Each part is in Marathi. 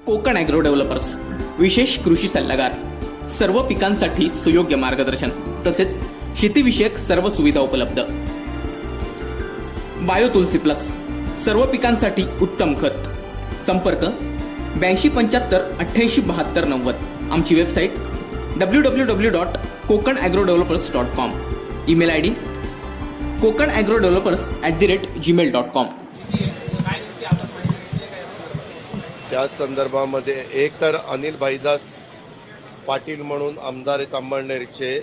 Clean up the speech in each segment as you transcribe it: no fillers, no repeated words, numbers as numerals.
कोकण ॲग्रो डेव्हलपर्स विशेष कृषी सल्लागार, सर्व पिकांसाठी सुयोग्य मार्गदर्शन तसेच शेतीविषयक सर्व सुविधा उपलब्ध. बायो तुलसी प्लस, सर्व पिकांसाठी उत्तम खत. संपर्क 8275887290. आमची website www.kokanagroddevelopers.com. Email ID kokanagroddevelopers@gmail.com. त्या संदर्भामध्ये एक तर अनिल भाईदास पाटील म्हणून आमदार आहेत अंमळनेरचे,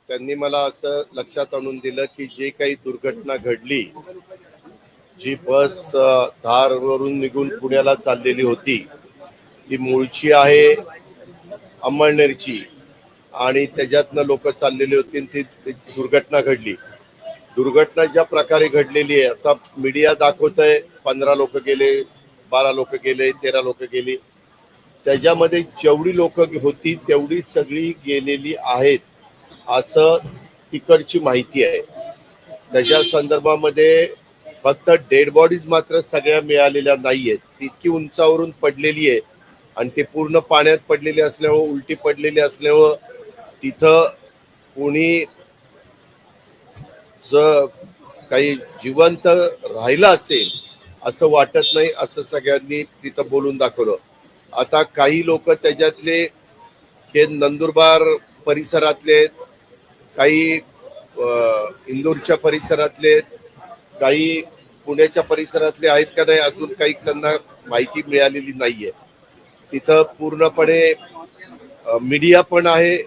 त्यांनी मला असं लक्षात आणून दिलं की जे काही दुर्घटना घडली, जी बस धारवरून निघून पुण्याला चाललेली होती ती मूळची आहे अंमळनेरची आणि त्याच्यातनं लोक चाललेली होती, ती दुर्घटना घडली. दुर्घटना ज्या प्रकारे घडलेली आहे, आता मीडिया दाखवतंय 15 लोक गेले, 12 लोक गेले, 13 लोक गेली. त्याच्यामध्ये जेवढी लोक होती तेवढी सगळी गेलेली आहेत असं तिकडची माहिती आहे. त्याच्या संदर्भामध्ये फक्त डेड बॉडीज मात्र सगळ्या मिळालेल्या नाहीयेत. ती इतकी उंचावरून पडलेली आहे आणि ते पूर्ण पाण्यात पडलेली असल्यामुळे, उलटी पडलेली असल्यामुळं तिथं कोणी जर काही जिवंत राहिलं असेल असं वाटत नाही, असं सगळ्यांनी तिथं बोलून दाखवलं. आता काही लोक त्याच्यातले हे नंदुरबार परिसरातले, काही इंदूरच्या परिसरातले, काही पुण्याच्या परिसरातले आहेत का नाही अजून काही त्यांना माहिती मिळालेली नाहीये. तिथं पूर्णपणे मीडिया पण आहे,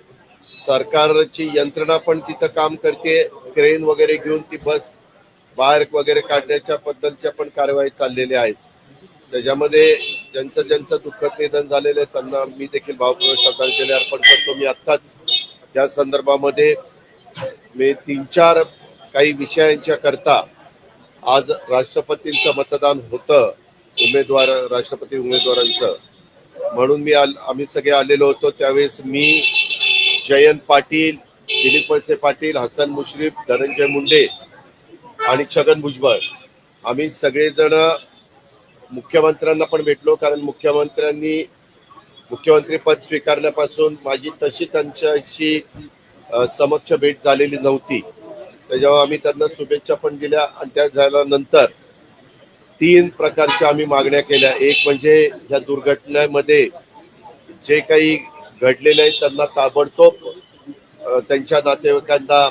सरकारची यंत्रणा पण तिथं काम करते, क्रेन वगैरे घेऊन ती बस बाहेर वगैरे काढण्याच्या बद्दलच्या पण कारवाई चाललेल्या आहेत. त्याच्यामध्ये ज्यांचं दुःखद निधन झालेलं आहे त्यांना मी देखील भावपूर्ण श्रद्धांजली अर्पण करतो. मी आत्ताच या संदर्भामध्ये मी 3-4 काही विषयांच्या करता आज राष्ट्रपतींचं मतदान होतं, राष्ट्रपती उमेदवारांचं, म्हणून आम्ही सगळे आलेलो होतो. त्यावेळेस मी, जयंत पाटील, दिलीप वळसे पाटील, हसन मुश्रीफ, धनंजय मुंडे आणि छगन भुजबळ आम्ही सगळेजण मुख्यमंत्र्यांना पण भेटलो, कारण मुख्यमंत्री पद स्वीकारल्यापासून माझी तशी त्यांच्याशी समक्ष भेट झालेली नव्हती. त्याच्यामुळे आम्ही त्यांना शुभेच्छा पण दिल्या आणि त्या झाल्यानंतर 3 प्रकारच्या आम्ही मागण्या केल्या. एक म्हणजे या दुर्घटनेमध्ये जे काही घडलेले आहे त्यांना ताबडतोब त्यांच्या नातेवाईकांना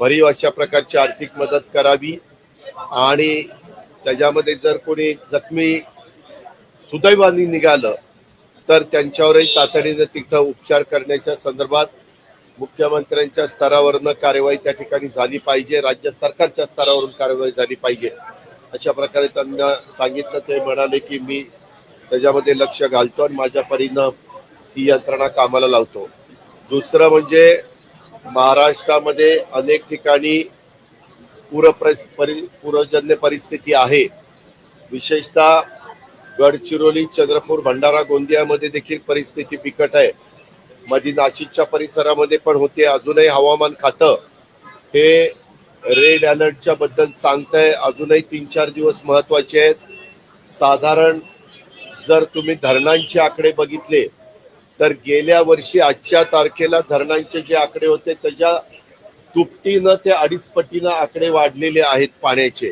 भरीव अशा प्रकारची आर्थिक मदत करावी आणि त्याच्यामध्ये जर कोणी जखमी सुदैवाने निघालं तर त्यांच्यावरही तातडीने तिथं उपचार करण्याच्या संदर्भात मुख्यमंत्र्यांच्या स्तरावरनं कार्यवाही त्या ठिकाणी झाली पाहिजे, राज्य सरकारच्या स्तरावरून कार्यवाही झाली पाहिजे अशा प्रकारे त्यांना सांगितलं. ते म्हणाले की मी त्याच्यामध्ये लक्ष घालतो आणि माझ्या परीनं ही यंत्रणा कामाला लावतो. दुसरं म्हणजे महाराष्ट्रामध्ये अनेक ठिकाणी पूरजन्य परिस्थिती आहे, विशेषतः गडचिरोली, चंद्रपूर, भंडारा, गोंदियामध्ये देखील परिस्थिती बिकट आहे. मध्ये नाशिकच्या परिसरामध्ये पण होते. अजूनही हवामान खातं हे रेड अलर्टच्या बद्दल सांगतंय. अजूनही 3-4 दिवस महत्वाचे आहेत. साधारण जर तुम्ही धरणांचे आकडे बघितले तर गेल्या वर्षी आजच्या तारखेला धरणांचे जे आकडे होते त्याच्या दुपटीनं ते 2.5 पटीनं आकडे वाढलेले आहेत पाण्याचे.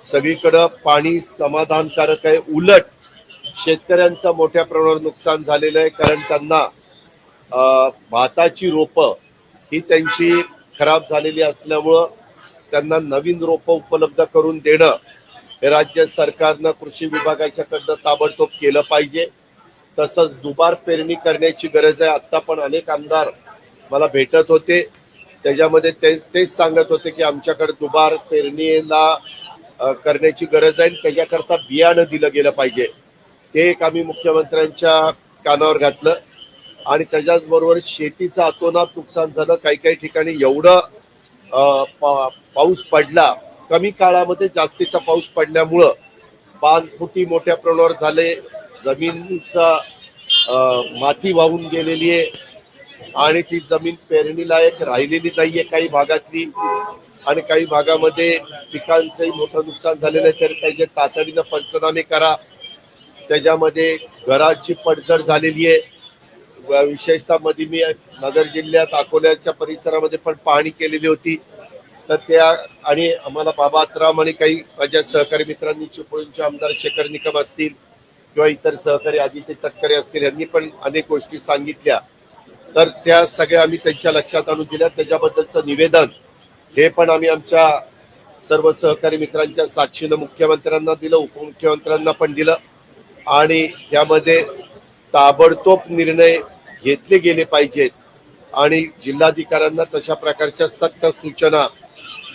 सगळीकडं पाणी समाधानकारक आहे. उलट शेतकऱ्यांचं मोठ्या प्रमाणावर नुकसान झालेलं आहे, कारण त्यांना भाताची रोपं ही त्यांची खराब झालेली असल्यामुळं त्यांना नवीन रोपं उपलब्ध करून देणं हे राज्य सरकारनं कृषी विभागाच्याकडनं ताबडतोब केलं पाहिजे. तसंच दुबार पेरणी करण्याची गरज आहे. आत्ता पण अनेक आमदार मला भेटत होते, त्याच्यामध्ये तेच सांगत होते की आमच्याकडे दुबार पेरणीला करण्याची गरज आहे, त्याच्याकरता बियाणं दिलं गेलं पाहिजे. ते एक आम्ही मुख्यमंत्र्यांच्या कानावर घातलं आणि त्याच्याचबरोबर शेतीचं अतोनात नुकसान झालं. काही ठिकाणी एवढं पाऊस पडला, कमी काळामध्ये जास्तीचा पाऊस पडल्यामुळं बांधफुटी मोठ्या प्रमाणावर झाले, जमिनीचा माती वाहून गेलेली आहे आणि ती जमीन पेरणीलायक राहिलेली नाहीये काही भागातली, आणि काही भागामध्ये पिकांचंही मोठं नुकसान झालेलं आहे. तर त्याचे तातडीनं पंचनामे करा. त्याच्यामध्ये घराची पडझड झालेली आहे. विशेषतः मध्ये मी नगर जिल्ह्यात अकोल्याच्या परिसरामध्ये पण पाहणी केलेली होती. तर त्या आणि आम्हाला बाबा आत्राम आणि काही माझ्या सहकारी मित्रांनी, चिपळूणचे आमदार शेखर निकम असतील किंवा इतर सहकारी आदित्य तटकरे असतील, यांनी पण अनेक गोष्टी सांगितल्या. तर त्या सगळ्या आम्ही त्यांच्या लक्षात आणून दिल्या. त्याच्याबद्दलचं निवेदन हे पण आम्ही आमच्या सर्व सहकारी मित्रांच्या साक्षीनं मुख्यमंत्र्यांना दिलं, उपमुख्यमंत्र्यांना पण दिलं. आणि यामध्ये ताबडतोब निर्णय घेतले गेले पाहिजेत आणि जिल्हाधिकाऱ्यांना तशा प्रकारच्या सक्त सूचना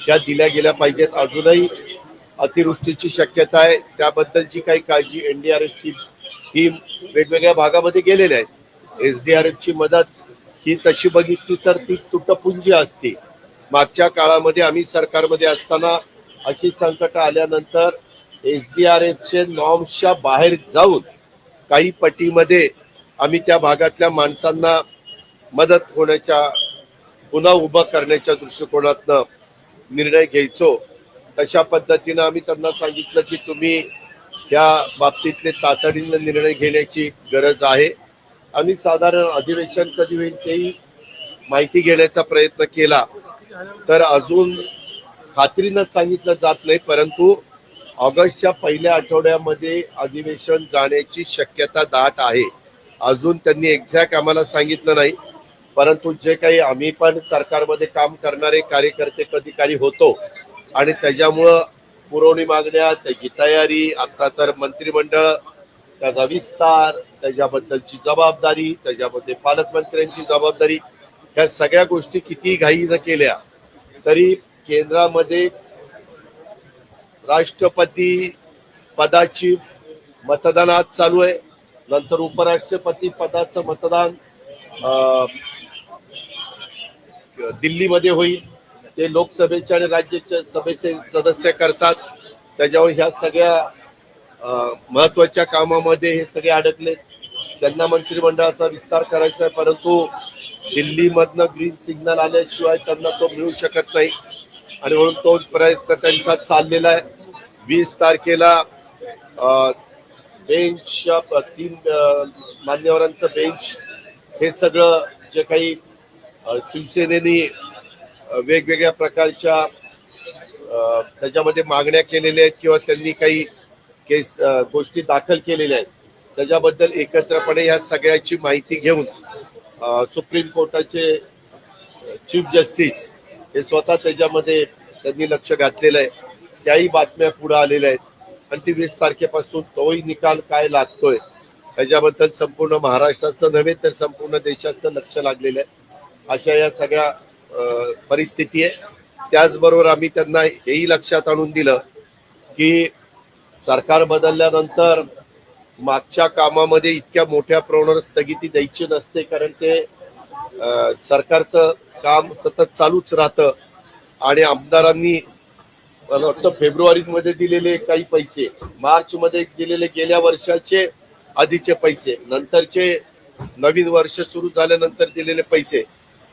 त्या दिल्या गेल्या पाहिजेत. अजूनही अतिवृष्टीची शक्यता आहे, त्याबद्दलची काही काळजी एनडीआरएफची टीम वेगवेगळ्या भागामध्ये गेलेल्या आहेत. एसडीआरएफची मदत ही तशी बघितली तर ती तुटपुंजी असते. मागच्या काळामध्ये आम्ही सरकारमध्ये असताना अशी संकट आल्यानंतर एसडीआरएफचे नॉर्म्सच्या बाहेर जाऊन काही पटीमध्ये आम्ही त्या भागातल्या माणसांना मदत होण्याच्या, पुन्हा उभं करण्याच्या दृष्टिकोनातनं निर्णय घ्यायचो. तशा पद्धतीनं आम्ही त्यांना सांगितलं की तुम्ही या बाबतीतले तातडीनं निर्णय घेण्याची गरज आहे. आम्ही साधारण अधिवेशन कधी होईल तेही माहिती घेण्याचा प्रयत्न केला, तर अजून खात्रीनं सांगितलं जात नाही. परंतु ऑगस्टच्या पहिल्या आठवड्यामध्ये अधिवेशन जाण्याची शक्यता दाट आहे. अजून त्यांनी एक्झॅक्ट आम्हाला सांगितलं नाही, परंतु जे काही आम्ही पण सरकारमध्ये काम करणारे कार्यकर्ते कधी काळी होतो आणि त्याच्यामुळं पुरवणी मागण्या, त्याची तयारी, आता तर मंत्रिमंडळ, त्याचा विस्तार, त्याच्याबद्दलची जबाबदारी, त्याच्यामध्ये पालकमंत्र्यांची जबाबदारी, या सगळ्या गोष्टी किती घाईनं केल्या तरी केंद्रामध्ये राष्ट्रपती पदाची मतदान आज चालू आहे. नंतर उपराष्ट्रपती पदाचं मतदान दिल्लीमध्ये होईल. ते लोकसभेचे आणि राज्याच्या सभेचे सदस्य करतात. त्याच्यावर ह्या सगळ्या महत्वाच्या कामामध्ये हे सगळे अडकले. त्यांना मंत्रिमंडळाचा विस्तार करायचा आहे, परंतु दिल्लीमधनं ग्रीन सिग्नल आल्याशिवाय त्यांना तो मिळू शकत नाही आणि म्हणून तो प्रयत्न त्यांचा चाललेला आहे. 20 तारखेला बेंच, 3 मान्यवरांचं बेंच, हे सगळं जे काही शिवसेनेने वेगवेगळ्या प्रकारच्या त्याच्यामध्ये मागण्या केलेल्या आहेत किंवा त्यांनी काही केस गोष्टी दाखल केलेल्या आहेत, त्याच्याबद्दल एकत्रपणे या सगळ्याची माहिती घेऊन सुप्रीम कोर्टाचे चीफ जस्टिस हे स्वतः त्याच्यामध्ये त्यांनी लक्ष घातलेलं आहे. त्याही बातम्या पुढे आलेल्या आहेत आणि ती 20 तारखेपासून तोही निकाल काय लागतोय त्याच्याबद्दल संपूर्ण महाराष्ट्राचं नव्हे तर संपूर्ण देशाचं लक्ष लागलेलं आहे. अशा या सगळ्या परिस्थिती आहे. त्याचबरोबर आम्ही त्यांना हेही लक्षात आणून दिलं की सरकार बदलल्यानंतर मागच्या कामामध्ये इतक्या मोठ्या प्रमाणावर स्थगिती द्यायची नसते, कारण ते सरकारचं काम सतत चालूच राहतं आणि आमदारांनी मला वाटतं फेब्रुवारीमध्ये दिलेले काही पैसे, मार्च मध्ये दिलेले गेल्या वर्षाचे आधीचे पैसे, नंतरचे नवीन वर्ष सुरू झाल्यानंतर दिलेले पैसे,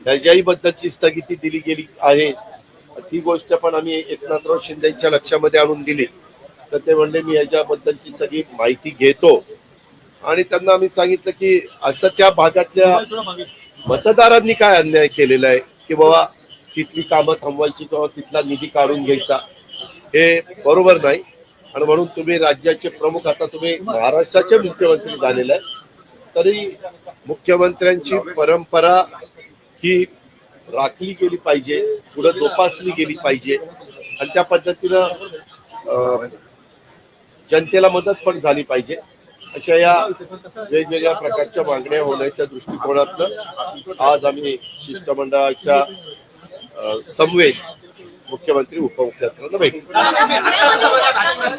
त्याच्याही बद्दलची स्थगिती दिली गेली आहे. ती गोष्ट पण आम्ही एकनाथराव शिंदेच्या लक्षामध्ये आणून दिली. तर ते म्हणले मी याच्याबद्दलची सगळी माहिती घेतो आणि त्यांना आम्ही सांगितलं की असं त्या भागातल्या मतदारांनी काय अन्याय केलेला आहे की बाबा तिथली कामं थांबवायची किंवा तिथला निधी काढून घ्यायचा, हे बरोबर नाही. आणि म्हणून तुम्ही राज्याचे प्रमुख, आता तुम्ही महाराष्ट्राचे मुख्यमंत्री झालेले आहे, तरी मुख्यमंत्र्यांची परंपरा ही राखली गेली पाहिजे, पुढे जोपासली गेली पाहिजे आणि त्या पद्धतीनं जनतेला मदत पण झाली पाहिजे. अशा या वेगवेगळ्या प्रकारच्या मागण्या होण्याच्या दृष्टिकोनातनं आज आम्ही शिष्टमंडळाच्या समवेत मुख्यमंत्री उपमुख्यमंत्र्यांना भेटलो.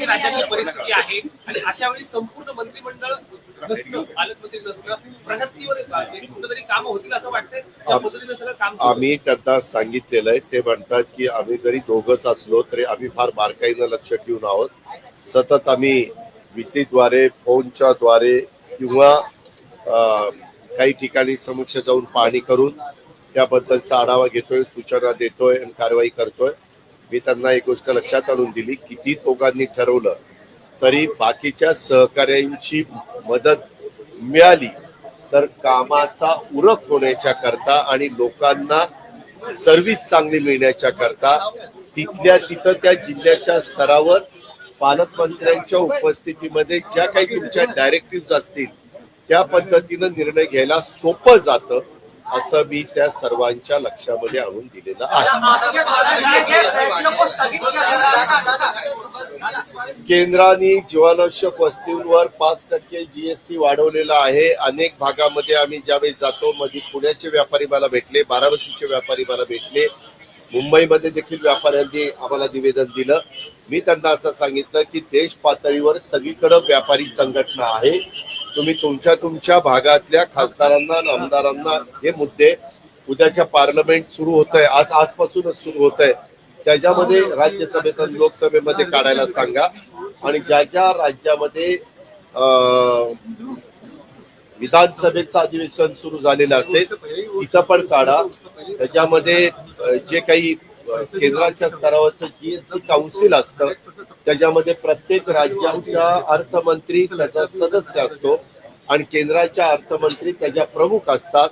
राज्याची परिस्थिती आहे आणि अशा वेळी संपूर्ण मंत्रिमंडळ नसणं, पालकमंत्री नसणं, प्रशासकीय कुठेतरी काम होतील असं वाटतंय. त्या पद्धतीने सगळं काम आम्ही त्यांना सांगितलेलं आहे. ते म्हणतात की आम्ही जरी दोघंच असलो तरी आम्ही फार बारकाईनं लक्ष ठेवून आहोत. सतत आम्ही व्हीसीद्वारे, फोनच्या द्वारे किंवा काही ठिकाणी समक्ष जाऊन पाहणी करून त्याबद्दलचा आढावा घेतोय, सूचना देतोय आणि कारवाई करतोय. मी त्यांना एक गोष्ट लक्षात आणून दिली, किती दोघांनी ठरवलं तरी बाकीच्या सहकार्यांची मदत मिळाली तर कामाचा उरक होण्याच्या करता आणि लोकांना सर्व्हिस चांगली मिळण्याच्या करता तिथल्या तिथं त्या जिल्ह्याच्या स्तरावर पालकमंत्र्यांच्या उपस्थितीमध्ये ज्या काही तुमच्या डायरेक्टिव्ह असतील त्या पद्धतीनं निर्णय घ्यायला सोपं जातं असं मी त्या सर्वांच्या लक्षामध्ये आणून दिलेलं आहे. केंद्राने जीवनावश्यक वस्तूंवर 5% GST वाढवलेला आहे. अनेक भागामध्ये आम्ही ज्यावेळी जातो, मध्ये पुण्याचे व्यापारी मला भेटले, बारामतीचे व्यापारी मला भेटले, मुंबईमध्ये देखील व्यापाऱ्यांनी आम्हाला निवेदन दिलं. मी त्यांना असं सांगितलं की देश पातळीवर सगळीकडे व्यापारी संघटना आहे. तुम्ही तुमच्या भागातल्या खासदारांना आणि आमदारांना हे मुद्दे उद्याच्या पार्लमेंट सुरू होत आहे, आजपासूनच सुरू होत आहे, त्याच्यामध्ये राज्यसभेत आणि लोकसभेमध्ये काढायला सांगा. आणि ज्या ज्या राज्यामध्ये विधानसभेचं अधिवेशन सुरू झालेलं असेल तिथं पण काढा. त्याच्यामध्ये जे काही केंद्राच्या स्तरावरचं GST काउन्सिल असतं त्याच्यामध्ये प्रत्येक राज्याच्या अर्थमंत्री त्याचा सदस्य असतो आणि केंद्राच्या अर्थमंत्री त्याच्या प्रमुख असतात.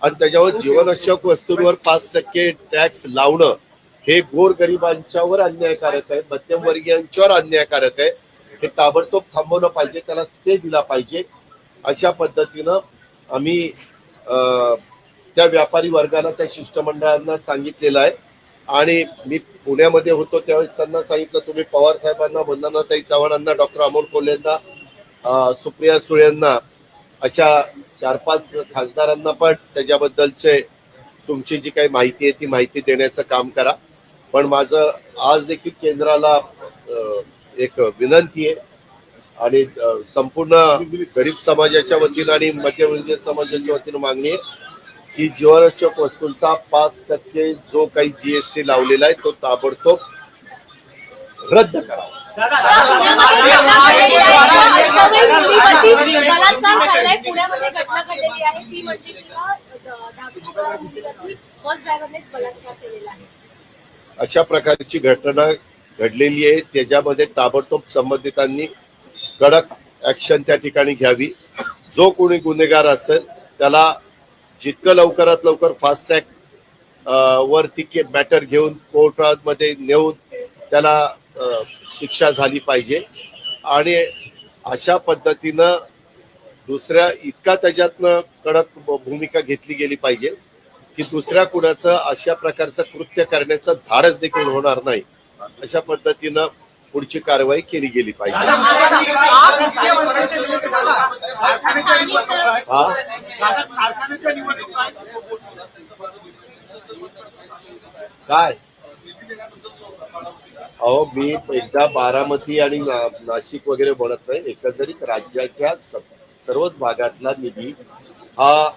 आणि त्याच्यावर जीवनावश्यक वस्तूंवर 5% टॅक्स लावणं हे गोरगरिबांच्यावर अन्यायकारक आहे, मध्यमवर्गीयांच्यावर अन्यायकारक आहे. हे ताबडतोब थांबवलं पाहिजे, त्याला स्टे दिला पाहिजे. अशा पद्धतीनं आम्ही त्या व्यापारी वर्गाला, त्या शिष्टमंडळांना सांगितलेलं आहे. आणि मी पुण्यामध्ये होतो त्यावेळेस त्यांना सांगितलं, तुम्ही पवार साहेबांना, वंदनाताई चव्हाणांना, डॉक्टर अमोल कोल्हेंना, सुप्रिया सुळेंना, अशा 4-5 खासदारांना पण त्याच्याबद्दलचे तुमची जी काही माहिती आहे ती माहिती देण्याचं काम करा. पण माझं आज देखील केंद्राला एक विनंती आहे आणि संपूर्ण गरीब समाजाच्या वतीनं आणि मध्यमवर्गीय समाजाच्या वतीनं मागणी आहे की जीवनावश्यक वस्तूंचा 5% जो काही GST लावलेला आहे तो ताबडतोब रद्द करावा. बलात्कार झालाय पुण्यामध्ये, घटना घडलेली आहे ती म्हणजे किंवा 10वी मुलीवरती बस ड्रायव्हरनेच बलात्कार केलेला आहे. अशा प्रकारची घटना घडलेली आहे, त्याच्यामध्ये ताबडतोब संबंधितांनी कडक ऍक्शन त्या ठिकाणी घ्यावी. जो कोणी गुन्हेगार असेल त्याला जितकं लवकरात लवकर फास्ट ट्रॅक वरती मॅटर घेऊन कोर्टामध्ये नेऊन त्याला शिक्षा झाली पाहिजे. आणि अशा पद्धतीनं दुसऱ्या इतका त्याच्यातनं कडक भूमिका घेतली गेली पाहिजे की दुसऱ्या कुणाचं अशा प्रकारचं कृत्य करण्याचं धाडस देखील होणार नाही. अशा पद्धतीनं पुढची कारवाई केली गेली पाहिजे. काय अहो, मी एकदा बारामती आणि नाशिक वगैरे म्हणत नाही, एकंदरीत राज्याच्या सर्वच भागातला निधी हा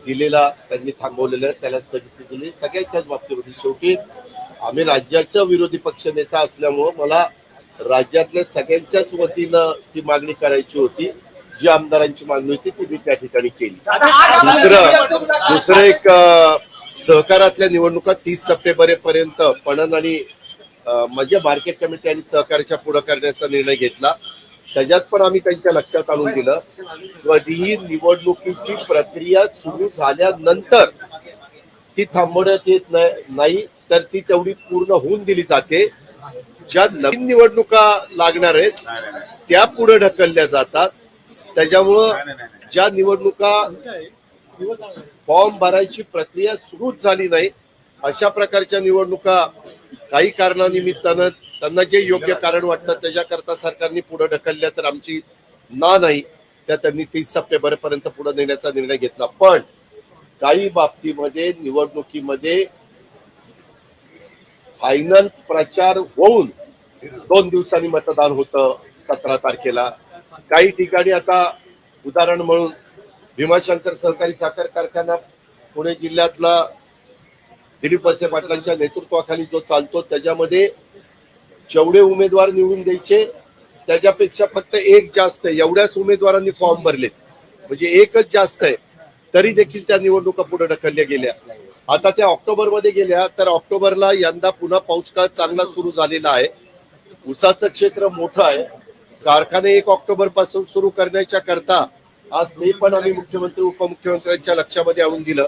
दिलेला त्यांनी थांबवलेला आहे, त्याला स्थगिती दिली सगळ्याच्याच बाबतीमध्ये. शेवटी आम्ही राज्याचा विरोधी पक्ष नेता असल्यामुळं मला राज्यातल्या सगळ्यांच्याच वतीनं ती मागणी करायची होती. जी आमदारांची मागणी होती ती मी त्या ठिकाणी केली. दुसरं एक सहकारातल्या निवडणुका 30 सप्टेंबर पर्यंत पणन आणि म्हणजे मार्केट कमिटी आणि सहकार्याच्या पुढे करण्याचा निर्णय घेतला. त्याच्यात पण आम्ही त्यांच्या लक्षात आणून दिलं, कधीही निवडणुकीची प्रक्रिया सुरू झाल्यानंतर ती थांबवण्यात येत नाही, तर ती तेवढी पूर्ण होऊन दिली जाते. ज्या नवीन निवडणुका लागणार आहेत त्या पुढे ढकलल्या जातात. त्याच्यामुळं ज्या निवडणुका फॉर्म भरायची प्रक्रिया सुरूच झाली नाही अशा प्रकारच्या निवडणुका काही कारणानिमित्तानं त्यांना जे योग्य कारण वाटतं त्याच्याकरता सरकारने पुढे ढकलल्या तर आमची नाही, त्या त्यांनी 30 सप्टेंबर पर्यंत पुढे नेण्याचा निर्णय घेतला. पण काही बाबतीमध्ये निवडणुकीमध्ये फायनल प्रचार होऊन 2 दिवसांनी मतदान होतं 17 तारखेला. काही ठिकाणी आता उदाहरण म्हणून भीमाशंकर सहकारी साखर कारखाना पुणे जिल्ह्यातला दिलीप वळसे पाटलांच्या नेतृत्वाखाली जो चालतो त्याच्यामध्ये जेवढे उमेदवार निवडून द्यायचे त्याच्यापेक्षा फक्त एक जास्त आहे, एवढ्याच उमेदवारांनी फॉर्म भरले, म्हणजे एकच जास्त आहे, तरी देखील त्या निवडणुका पुढे ढकलल्या गेल्या. आता त्या ऑक्टोबरमध्ये गेल्या तर ऑक्टोबरला यंदा पुन्हा पाऊस काळ चांगला सुरू झालेला आहे. ऊसाचं क्षेत्र मोठं आहे कारखाने 1 ऑक्टोबर पासून सुरू करण्याच्या करता आज ते पण आम्ही मुख्यमंत्री उपमुख्यमंत्र्यांच्या लक्षामध्ये आणून दिलं.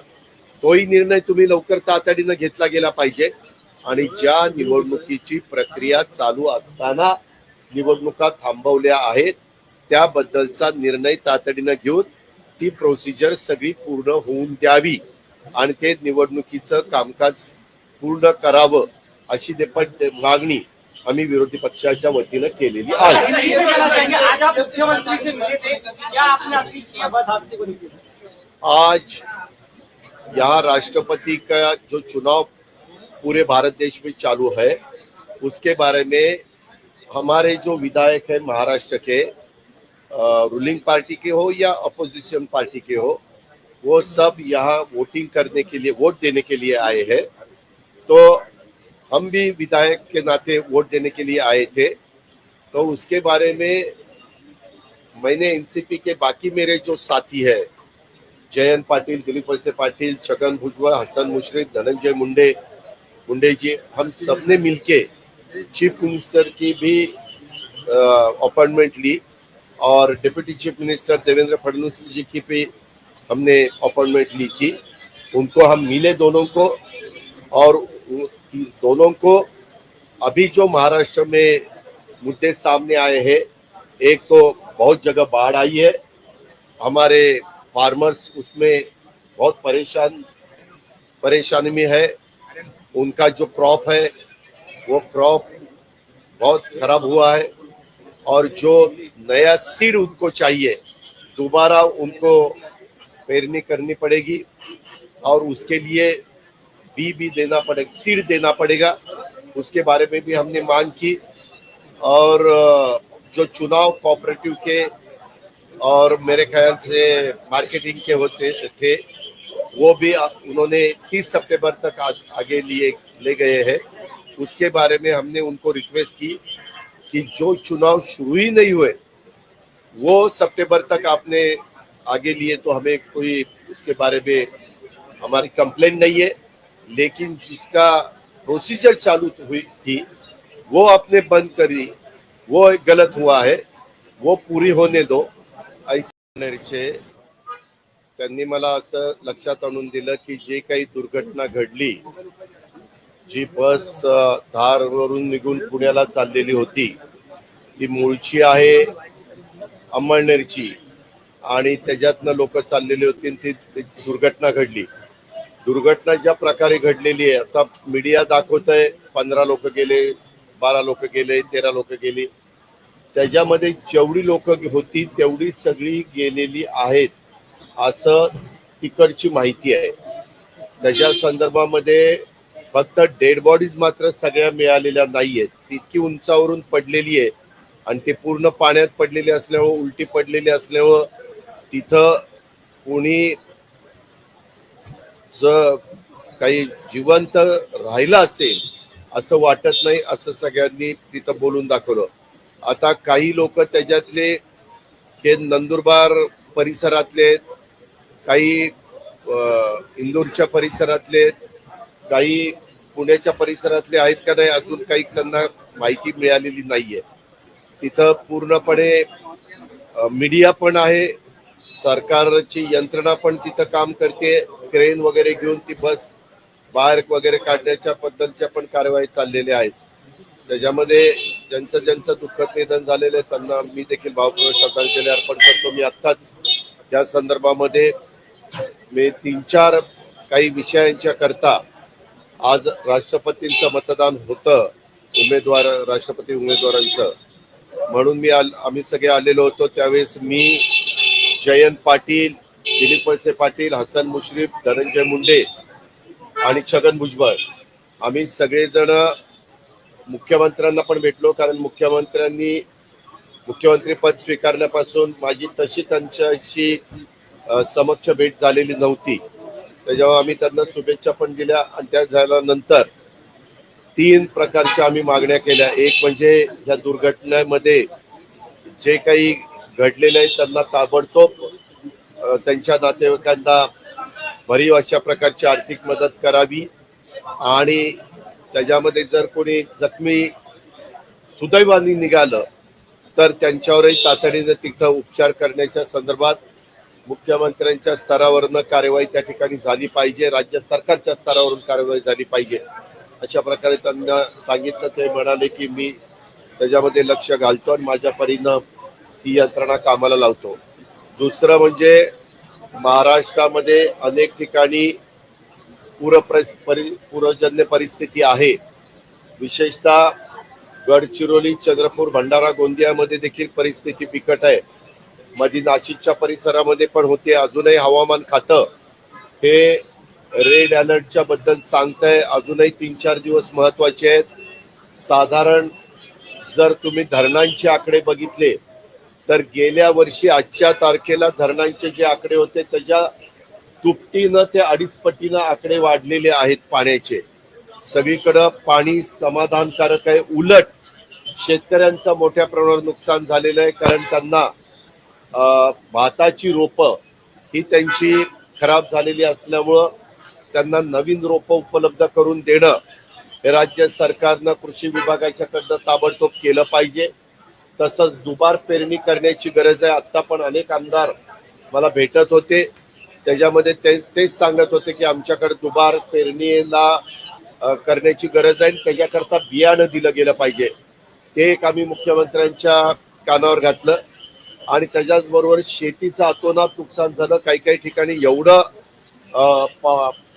तोही निर्णय तुम्ही लवकर तातडीनं घेतला गेला पाहिजे आणि ज्या निवडणुकीची प्रक्रिया चालू असताना निवडणुका थांबवल्या आहेत त्याबद्दलचा निर्णय तातडीनं घेऊन ती प्रोसिजर सगळी पूर्ण होऊन द्यावी आणि ते निवडणुकीचं कामकाज पूर्ण करावं अशी मागणी आम्ही विरोधी पक्षाच्या वतीनं केलेली आहे. आज यहाँ राष्ट्रपति का जो चुनाव पूरे भारत देश में चालू है उसके बारे में हमारे जो विधायक है महाराष्ट्र के रूलिंग पार्टी के हो या अपोजिशन पार्टी के हो वो सब यहाँ वोटिंग करने के लिए वोट देने के लिए आए हैं. तो हम भी विधायक के नाते वोट देने के लिए आए थे. तो उसके बारे में मैंने एनसीपी के बाकी मेरे जो साथी है जयंत पाटिल, दिलीप वळसे पाटिल, छगन भुजबळ, हसन मुश्रीफ, धनंजय मुंडे जी, हम सबने मिलके चीफ मिनिस्टर की भी अपॉइंटमेंट ली और deputy chief minister Devendra Fadnavis ji की भी हमने अपॉइंटमेंट ली थी. उनको हम मिले दोनों को और दोनों को अभी जो महाराष्ट्र में मुद्दे सामने आए हैं, एक तो बहुत जगह बाढ़ आई है, हमारे फार्मर्स उसमें बहुत परेशानी में है. उनका जो क्रॉप है वो क्रॉप बहुत खराब हुआ है और जो नया सीड उनको चाहिए दोबारा उनको पेरनी करनी पड़ेगी और उसके लिए भी देना पड़ेगा, सीड देना पड़ेगा. उसके बारे में भी हमने मांग की. और जो चुनाव कोऑपरेटिव के और मेरे ख्याल से मार्केटिंग के होते थे वो भी उन्होंने 30 सितंबर तक आगे ले गए हैं. उसके बारे में हमने उनको रिक्वेस्ट की कि जो चुनाव शुरू ही नहीं हुए वो सितंबर तक आपने आगे लिए तो हमें कोई उसके बारे में हमारी कंप्लेंट नहीं है, लेकिन जिसका प्रोसीजर चालू हुई थी वो आपने बंद करी, वो एक गलत हुआ है, वो पूरी होने दो. ऐसे त्यांनी मला असं लक्षात आणून दिलं की जे काही दुर्घटना घडली, जी बस धारवरून निघून पुण्याला चाललेली होती ती मूळची आहे अंमळनेरची आणि त्याच्यातनं लोक चाललेली होती ती दुर्घटना घडली. दुर्घटना ज्या प्रकारे घडलेली आहे आता मीडिया दाखवतंय 15 लोक गेले, 12 लोक गेले, 13 लोक गेली. त्याच्यामध्ये जेवढी लोक होती तेवढी सगळी गेलेली आहेत असं तिकडची माहिती आहे. त्याच्या संदर्भामध्ये फक्त डेड बॉडीज मात्र सगळ्या मिळालेल्या नाहीयेत. तितकी उंचावरून पडलेली आहे आणि ते पूर्ण पाण्यात पडलेले असल्यामुळे उलटी पडलेली असल्यामुळे तिथं कोणी जर काही जिवंत राहिलं असेल असं वाटत नाही असं सगळ्यांनी तिथं बोलून दाखवलं. आता काही लोक त्याच्यातले हे नंदुरबार परिसरातले, काही इंदूरच्या परिसरातले, काही पुण्याच्या परिसरातले आहेत का नाही अजून काही त्यांना माहिती मिळालेली नाहीये. तिथं पूर्णपणे मीडिया पण आहे, सरकारची यंत्रणा पण तिथं काम करते, क्रेन वगैरे घेऊन ती बस बाहेर वगैरे काढण्याच्या बद्दलच्या पण कारवाई चाललेल्या आहेत. त्याच्यामध्ये ज्यांचं दुःखद निधन झालेलं आहे त्यांना मी देखील भावपूर्ण श्रद्धांजली अर्पण करतो. मी आत्ताच या संदर्भामध्ये मी 3-4 काही विषयांच्या करता आज राष्ट्रपतींचं मतदान होतं, राष्ट्रपती उमेदवारांचं, म्हणून आम्ही सगळे आलेलो होतो. त्यावेळेस मी, जयंत पाटील, दिलीप वळसे पाटील, हसन मुश्रीफ, धनंजय मुंडे आणि छगन भुजबळ आम्ही सगळेजण मुख्यमंत्र्यांना पण भेटलो. कारण मुख्यमंत्री पद स्वीकारल्यापासून माझी तशी त्यांच्याशी समक्ष भेट झालेली नव्हती. त्याच्यामुळे आम्ही त्यांना शुभेच्छा पण दिल्या आणि त्या झाल्यानंतर 3 प्रकारच्या आम्ही मागण्या केल्या. एक म्हणजे या दुर्घटनेमध्ये जे काही घडलेले आहे त्यांना ताबडतोब त्यांच्या नातेवाईकांना भरीव अशा प्रकारची आर्थिक मदत करावी आणि त्याच्यामध्ये जर कोणी जखमी सुदैवाने निघालं तर त्यांच्यावरही तातडीने तिथं उपचार करण्याच्या संदर्भात मुख्यमंत्र्यांच्या स्तरावरनं कार्यवाही त्या ठिकाणी झाली पाहिजे, राज्य सरकारच्या स्तरावरून कार्यवाही झाली पाहिजे अशा प्रकारे त्यांना सांगितलं. ते म्हणाले की मी त्याच्यामध्ये लक्ष घालतो आणि माझ्या परीनं ती यंत्रणा कामाला लावतो. दुसरं म्हणजे महाराष्ट्रामध्ये अनेक ठिकाणी पूरजन्य परिस्थिती आहे. विशेषतः गडचिरोली, चंद्रपूर, भंडारा, गोंदियामध्ये देखील परिस्थिती बिकट आहे. मध्ये नाशिकच्या परिसरामध्ये पण होते. अजूनही हवामान खातं हे रेड अलर्टच्या बद्दल सांगतंय. अजूनही 3-4 दिवस महत्वाचे आहेत. साधारण जर तुम्ही धरणांचे आकडे बघितले तर गेल्या वर्षी आजच्या तारखेला धरणांचे जे आकडे होते त्याच्या दुपटीनं ते 2.5 पटीनं आकडे वाढलेले आहेत पाण्याचे. सगळीकडं पाणी समाधानकारक आहे. उलट शेतकऱ्यांचं मोठ्या प्रमाणावर नुकसान झालेलं आहे, कारण त्यांना भाताची रोपं ही त्यांची खराब झालेली असल्यामुळं त्यांना नवीन रोपं उपलब्ध करून देणं हे राज्य सरकारनं कृषी विभागाच्याकडनं ताबडतोब केलं पाहिजे. तसंच दुबार पेरणी करण्याची गरज आहे. आता पण अनेक आमदार मला भेटत होते, त्याच्यामध्ये तेच सांगत होते की आमच्याकडे दुबार पेरणीला करण्याची गरज आहे, त्याच्याकरता बियाणं दिलं गेलं पाहिजे. ते एक आम्ही मुख्यमंत्र्यांच्या कानावर घातलं. आणि त्याच्याचबरोबर शेतीचं अतोनात नुकसान झालं. काही काही ठिकाणी एवढं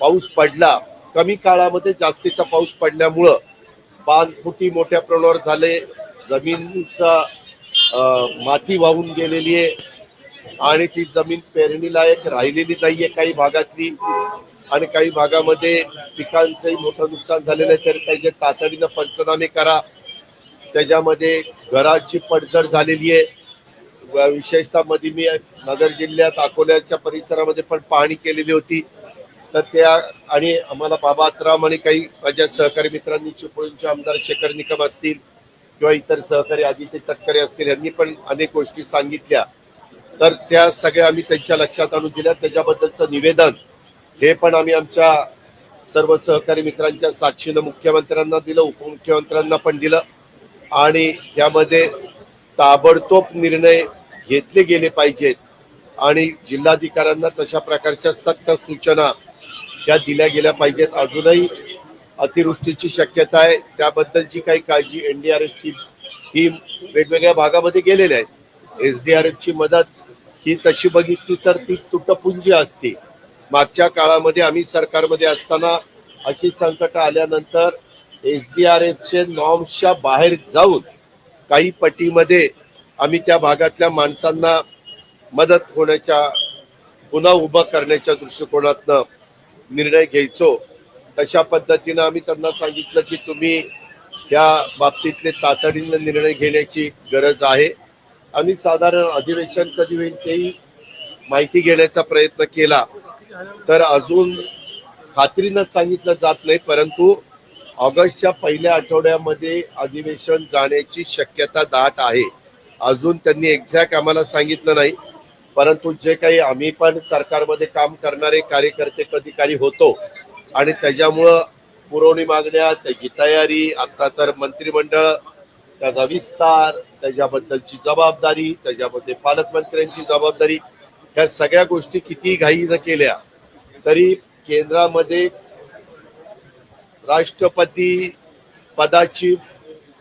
पाऊस पडला, कमी काळामध्ये जास्तीचा पाऊस पडल्यामुळं बांधफुटी मोठ्या प्रमाणावर झाले. जमिनीचा माती वाहून गेलेली आहे आणि ती जमीन पेरणीलायक राहिलेली नाहीये काही भागातली. आणि काही भागामध्ये पिकांचंही मोठं नुकसान झालेलं आहे. तर त्याचे तातडीनं पंचनामे करा. त्याच्यामध्ये घराची पडझड झालेली आहे. विशेषतः मध्ये मी नगर जिल्ह्यात अकोल्याच्या परिसरामध्ये पण पाहणी केलेली होती. तर त्या आणि आम्हाला बाबातराम आणि काही माझ्या सहकारी मित्रांनी, चिपळूणचे आमदार शेखर निकम असतील किंवा इतर सहकारी आदित्य तटकरे असतील, यांनी पण अनेक गोष्टी सांगितल्या. तर त्या सगळ्या आम्ही त्यांच्या लक्षात आणून दिल्या. त्याच्याबद्दलचं निवेदन हे पण आम्ही आमच्या सर्व सहकारी मित्रांच्या साक्षीनं मुख्यमंत्र्यांना दिलं, उपमुख्यमंत्र्यांना पण दिलं. आणि यामध्ये ताबडतोब निर्णय घेतले गेले पाहिजेत आणि जिल्हाधिकाऱ्यांना तशा प्रकारच्या सक्त सूचना या दिल्या गेल्या पाहिजेत. अजूनही अतिवृष्टीची शक्यता आहे, त्याबद्दलची काही काळजी एनडीआरएफची टीम वेगवेगळ्या भागामध्ये गेलेल्या आहेत. एसडीआरएफची मदत ही तशी बघितली तर ती तुटपुंजी असते. मागच्या काळामध्ये आम्ही सरकारमध्ये असताना अशी संकट आल्यानंतर एसडीआरएफचे नॉर्म्सच्या बाहेर जाऊन काही पटीमध्ये आम्ही त्या भागातल्या माणसांना मदत होण्याच्या, पुन्हा उभं करण्याच्या दृष्टिकोनातनं निर्णय घ्यायचो. तशा पद्धतीनं आम्ही त्यांना सांगितलं की तुम्ही या बाबतीतले तातडीनं निर्णय घेण्याची गरज आहे. आम्ही साधारण अधिवेशन कधी होईल तेही माहिती घेण्याचा प्रयत्न केला, तर अजून खात्रीनं सांगितलं जात नाही. परंतु ऑगस्टच्या पहिल्या आठवड्यामध्ये अधिवेशन जाण्याची शक्यता दाट आहे. अजून त्यांनी एक्झॅक्ट आम्हाला सांगितलं नाही, परंतु जे काही आम्ही पण सरकारमध्ये काम करणारे कार्यकर्ते कधी काळी होतो आणि त्याच्यामुळं पुरवणी मागण्या, त्याची तयारी, आता तर मंत्रिमंडळ, त्याचा विस्तार, त्याच्याबद्दलची जबाबदारी, त्याच्यामध्ये पालकमंत्र्यांची जबाबदारी, ह्या सगळ्या गोष्टी किती घाईनं केल्या तरी केंद्रामध्ये राष्ट्रपती पदाची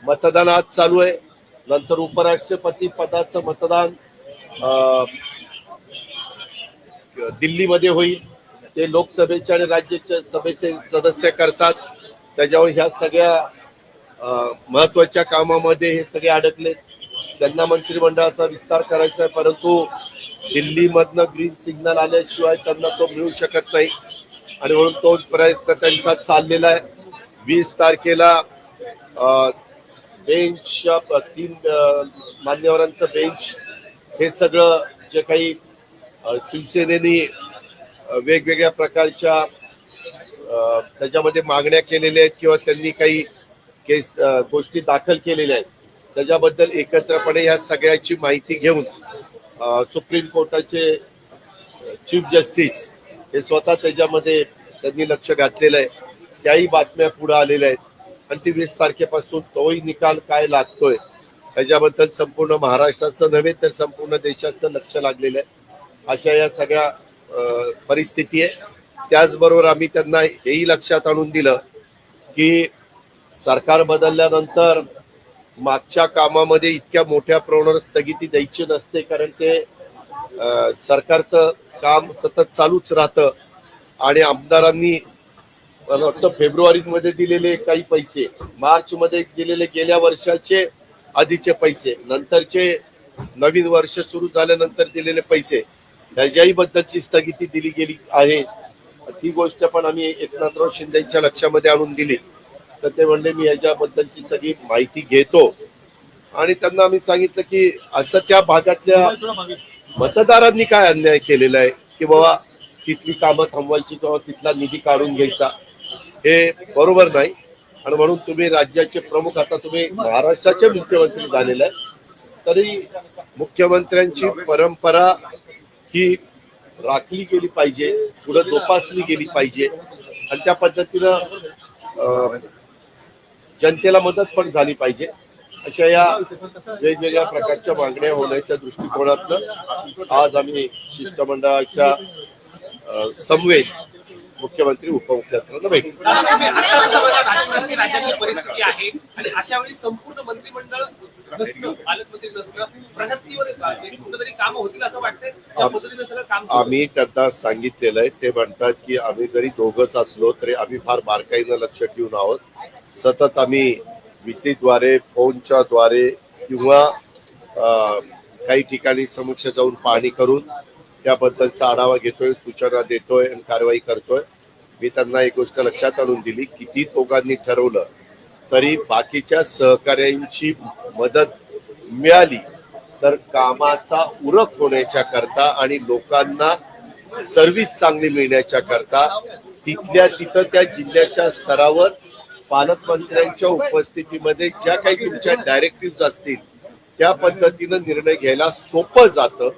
मतदान आज चालू आहे. नंतर उपराष्ट्रपती पदाचं मतदान दिल्लीमध्ये होईल. ते लोकसभेचे आणि राज्याच्या सभेचे सदस्य करतात. त्याच्यावर ह्या सगळ्या महत्वाच्या कामामध्ये हे सगळे अडकले. त्यांना मंत्रिमंडळाचा विस्तार करायचा आहे, परंतु दिल्लीमधनं ग्रीन सिग्नल आल्याशिवाय त्यांना तो मिळू शकत नाही आणि म्हणून तो प्रयत्न त्यांचा चाललेला आहे. 20 तारखेला बेंच, 3 मान्यवरांचं बेंच, हे सगळं जे काही शिवसेनेने वेगवेगळ्या प्रकारच्या त्याच्यामध्ये मागण्या केलेल्या आहेत किंवा त्यांनी काही केस गोष्टी दाखल केलेल्या आहेत, त्याच्याबद्दल एकत्रपणे या सगळ्याची माहिती घेऊन सुप्रीम कोर्टाचे चीफ जस्टिस हे स्वतः त्याच्यामध्ये त्यांनी लक्ष घातलेलं आहे. त्याही बातम्या पुढे आलेल्या आहेत आणि ती 20 तारखेपासून तोही निकाल काय लागतोय त्याच्याबद्दल संपूर्ण महाराष्ट्राचं नव्हे तर संपूर्ण देशाचं लक्ष लागलेलं आहे. अशा या सगळ्या परिस्थिती आहे. त्याचबरोबर आम्ही त्यांना हेही लक्षात आणून दिलं की सरकार बदलल्यानंतर मागच्या कामामध्ये इतक्या मोठ्या प्रमाणावर स्थगिती द्यायची नसते, कारण ते सरकारचं काम सतत चालूच राहतं. आणि आमदारांनी मला वाटतं फेब्रुवारीमध्ये दिलेले काही पैसे, मार्च मध्ये दिलेले गेल्या वर्षाचे आधीचे पैसे, नंतरचे नवीन वर्ष सुरू झाल्यानंतर दिलेले पैसे, त्याच्याही बद्दलची स्थगिती दिली गेली आहे. ती गोष्ट पण आम्ही एकनाथराव शिंदेच्या लक्षामध्ये आणून दिली. तर ते म्हणले मी याच्याबद्दलची सगळी माहिती घेतो. आणि त्यांना आम्ही सांगितलं की असं त्या भागातल्या मतदारांनी काय अन्याय केलेला आहे की बाबा तिथली कामं थांबवायची किंवा तिथला निधी काढून घ्यायचा, हे बरोबर नाही. आणि म्हणून तुम्ही राज्याचे प्रमुख, आता तुम्ही महाराष्ट्राचे मुख्यमंत्री झालेले आहे, तरी मुख्यमंत्र्यांची परंपरा ही राखली गेली पाहिजे, पुढे जोपासली गेली पाहिजे. आणि त्या पद्धतीनं जनतेला मदत पण झाली पाहिजे. अशा या वेगवेगळ्या प्रकारच्या मागण्या होण्याच्या दृष्टिकोनातनं आज आम्ही शिष्टमंडळाच्या समवेत मुख्यमंत्री उपमुख्यमंत्र्यांना भेटलो. राज्याची परिस्थिती आहे आणि अशा वेळी संपूर्ण मंत्रिमंडळ नसणं, पालकमंत्री नसणं, प्रशासकीय कुठेतरी कामं होतील असं वाटतंय. त्या पद्धतीने सगळं काम आम्ही त्यांना सांगितलेलं आहे. ते म्हणतात की आम्ही जरी दोघंच असलो तरी आम्ही फार बारकाईनं लक्ष ठेवून आहोत. सतत आम्ही VC द्वारे, फोनच्या द्वारे किंवा काही ठिकाणी समक्ष जाऊन पाहणी करून त्याबद्दलचा आढावा घेतोय, सूचना देतोय आणि कारवाई करतोय. मी त्यांना एक गोष्ट लक्षात आणून दिली, किती दोघांनी ठरवलं तरी बाकीच्या सहकार्यांची मदत मिळाली तर कामाचा उरक होण्याच्या करता आणि लोकांना सर्व्हिस चांगली मिळण्याच्या करता तिथल्या तिथं त्या जिल्ह्याच्या स्तरावर पालकमंत्र्यांच्या उपस्थितीमध्ये ज्या काही तुमच्या डायरेक्टिव्ह असतील त्या पद्धतीनं निर्णय घ्यायला सोपं जातं,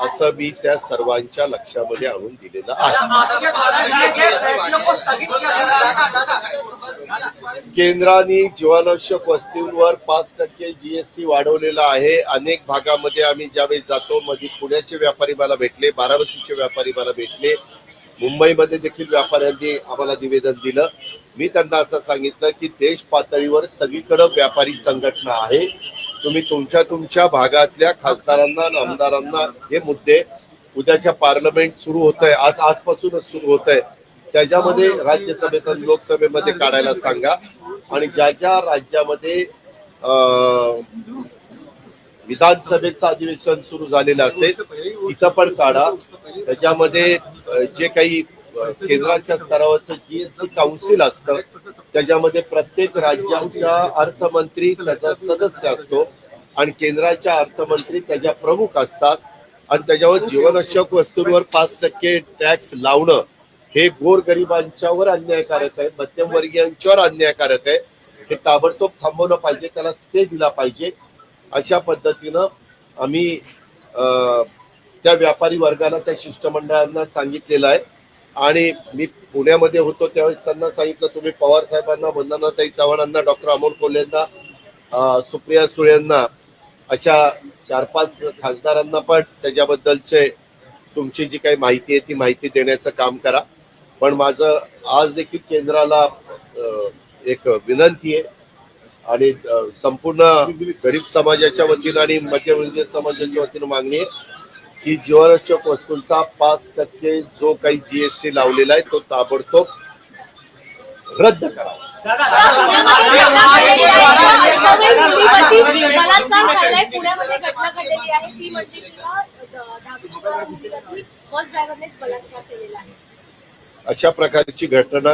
असं मी त्या सर्वांच्या लक्षामध्ये आणून दिलेलं आहे. केंद्राने जीवनावश्यक वस्तूंवर 5% GST वाढवलेला आहे. अनेक भागामध्ये आम्ही ज्यावेळी जातो, मध्ये पुण्याचे व्यापारी मला भेटले, बारामतीचे व्यापारी मला भेटले, मुंबईमध्ये देखील व्यापाऱ्यांनी आम्हाला निवेदन दिलं. मी त्यांना असं सांगितलं की देश पातळीवर सगळीकडे व्यापारी संघटना आहे. तुम्ही तुमच्या भागातल्या खासदारांना आणि आमदारांना हे मुद्दे, उद्याच्या पार्लमेंट सुरू होत आहे, आजपासूनच सुरू होत आहे, त्याच्यामध्ये राज्यसभेत आणि लोकसभेमध्ये काढायला सांगा. आणि ज्या ज्या राज्यामध्ये विधानसभेचं अधिवेशन सुरू झालेलं असेल तिथं पण काढा. त्याच्यामध्ये जे काही केंद्राच्या स्तरावरचं GST काउन्सिल असतं त्याच्यामध्ये प्रत्येक राज्याच्या अर्थमंत्री त्याचा सदस्य असतो आणि केंद्राच्या अर्थमंत्री त्याच्या प्रमुख असतात. आणि त्याच्यावर जीवनावश्यक वस्तूंवर 5% टॅक्स लावणं हे गोरगरिबांच्यावर अन्यायकारक आहे, मध्यमवर्गीयांच्यावर अन्यायकारक आहे. हे ताबडतोब थांबवलं पाहिजे, त्याला स्टे दिला पाहिजे. अशा पद्धतीनं आम्ही त्या व्यापारी वर्गाला, त्या शिष्टमंडळांना सांगितलेलं आहे. आणि मी पुण्यामध्ये होतो त्यावेळेस त्यांना सांगितलं, तुम्ही पवार साहेबांना, वंदनाताई चव्हाणांना, डॉक्टर अमोल कोल्हेंना, सुप्रिया सुळेंना, अशा 4-5 खासदारांना पण त्याच्याबद्दलचे तुमची जी काही माहिती आहे ती माहिती देण्याचं काम करा. पण माझं आज देखील केंद्राला एक विनंती आहे आणि संपूर्ण गरीब समाजाच्या वतीनं आणि मध्यमवर्गीय समाजाच्या वतीनं मागणी आहे की जीवनावश्यक वस्तूंचा 5% जो काही GST लावलेला आहे तो ताबडतोब रद्द करा. बलात्कार झालाय, पुण्यामध्ये घटना घडलेली आहे, ती म्हणजे की 10वी मुलीवरती बस ड्रायव्हरनेच बलात्कार केलेला आहे. अशा प्रकारची घटना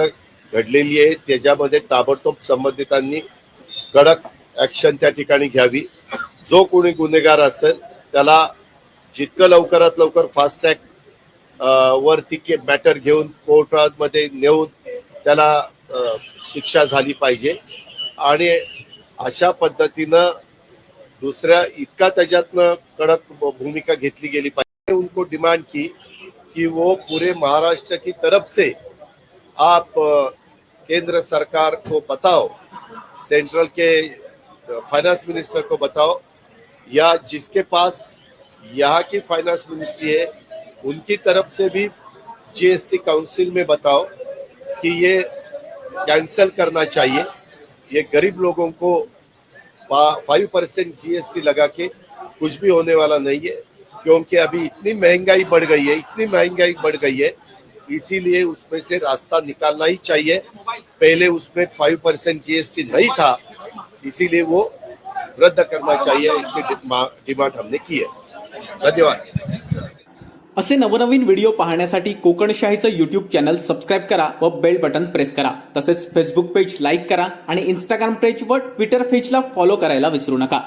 घडलेली आहे, त्याच्यामध्ये ताबडतोब संबंधितांनी कडक ऍक्शन त्या ठिकाणी घ्यावी. जो कोणी गुन्हेगार असेल त्याला जितकं लवकरात लवकर फास्ट ट्रॅक वरती मॅटर घेऊन कोर्टामध्ये नेऊन त्याला शिक्षा झाली पाहिजे. आणि अशा पद्धतीनं दुसऱ्या इतका त्याच्यातनं कडक भूमिका घेतली गेली पाहिजे. उनको डिमांड की कि वो पूरे महाराष्ट्र की तरफ से आप केंद्र सरकार को बताओ, सेंट्रल के फाइनेंस मिनिस्टर को बताओ या जिसके पास यहाँ की फाइनेंस मिनिस्ट्री है उनकी तरफ से भी जीएसटी काउंसिल में बताओ कि ये कैंसल करना चाहिए। ये गरीब लोगों को 5% जीएसटी लगा के कुछ भी होने वाला नहीं है, क्योंकि अभी इतनी महंगाई बढ़ गई है, इसीलिए उसमें से रास्ता निकालना ही चाहिए। पहले उसमें 5% जीएसटी नहीं था, इसीलिए वो रद्द करना चाहिए, इससे डिमांड हमने की है। धन्यवाद। असे नवनवीन व्हिडिओ पाहण्यासाठी कोकणशाहीचं यूट्यूब चॅनल सबस्क्राईब करा व बेल बटन प्रेस करा। तसेच फेसबुक पेज लाईक करा आणि इंस्टाग्राम पेज व ट्विटर पेजला फॉलो करायला विसरू नका।